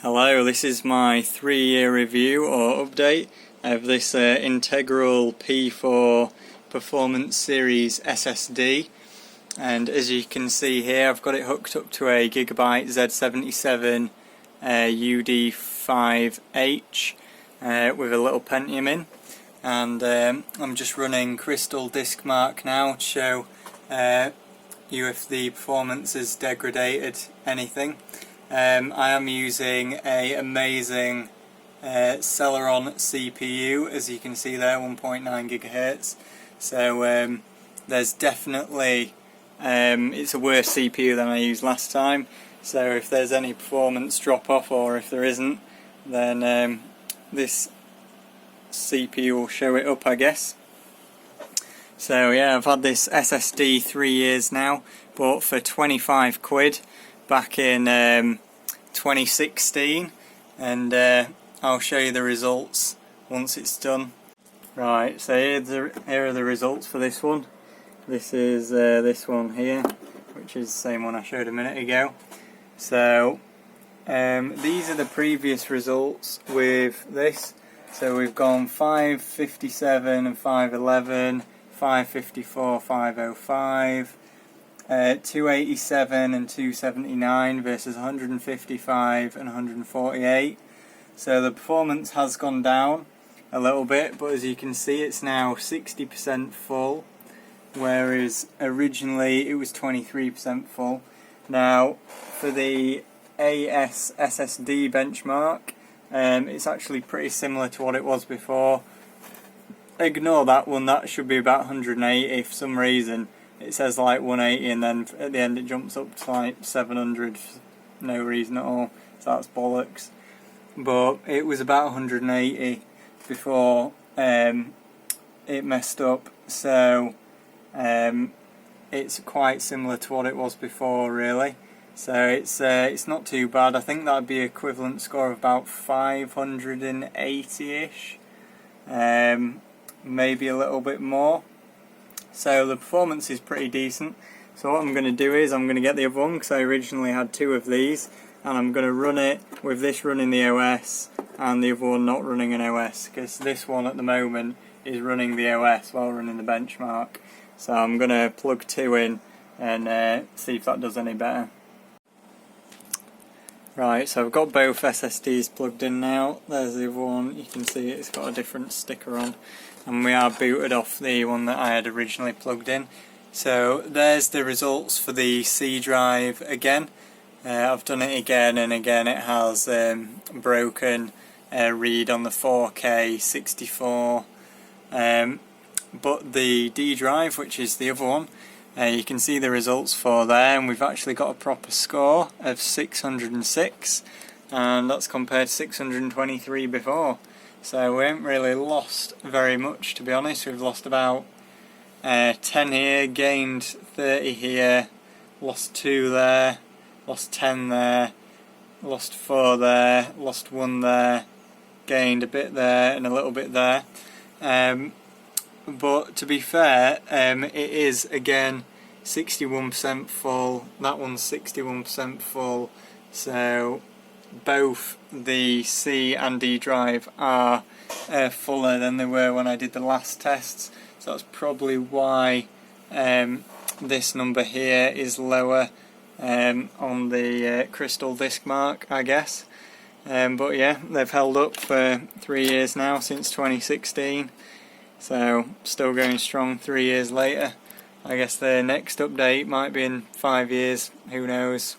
Hello, this is my 3-year review or update of this Integral P4 Performance Series SSD, and as you can see here I've got it hooked up to a Gigabyte Z77 UD5H with a little Pentium in, and I'm just running Crystal Disk Mark now to show you if the performance has degraded anything. I am using a amazing Celeron CPU, as you can see there, 1.9 GHz. So there's definitely it's a worse CPU than I used last time. So if there's any performance drop off, or if there isn't, then this CPU will show it up, I guess. So yeah, I've had this SSD 3 years now, bought for 25 quid back in 2016, and I'll show you the results once it's done. Right, so here are the results for this one. This is this one here, which is the same one I showed a minute ago. So these are the previous results with this. So we've gone 557 and 511, 554, 505, 287 and 279 versus 155 and 148. So the performance has gone down a little bit, but as you can see it's now 60% full, whereas originally it was 23% full. Now for the AS SSD benchmark, it's actually pretty similar to what it was before. Ignore that one, that should be about 180. For some reason it says like 180 and then at the end it jumps up to like 700 for no reason at all, so that's bollocks. But it was about 180 before it messed up, so it's quite similar to what it was before really. So it's not too bad. I think that would be equivalent score of about 580-ish, maybe a little bit more. So the performance is pretty decent. So what I'm going to do is I'm going to get the other one, because I originally had 2 of these, and I'm going to run it with this running the OS and the other one not running an OS, because this one at the moment is running the OS while running the benchmark. So I'm going to plug 2 in and see if that does any better. Right, so I've got both SSDs plugged in now. There's the other one, you can see it's got a different sticker on, and we are booted off the one that I had originally plugged in. So there's the results for the C drive again. I've done it again and again. It has broken read on the 4K 64, but the D drive, which is the other one, you can see the results for there, and we've actually got a proper score of 606, and that's compared to 623 before. So we haven't really lost very much, to be honest. We've lost about 10 here, gained 30 here, lost 2 there, lost 10 there, lost 4 there, lost 1 there, gained a bit there and a little bit there. But to be fair, it is again 61% full. That one's 61% full. So both the C and D drive are fuller than they were when I did the last tests. So that's probably why this number here is lower on the Crystal Disk Mark, I guess. But yeah, they've held up for 3 years now, since 2016. So still going strong 3 years later. I guess the next update might be in 5 years, who knows.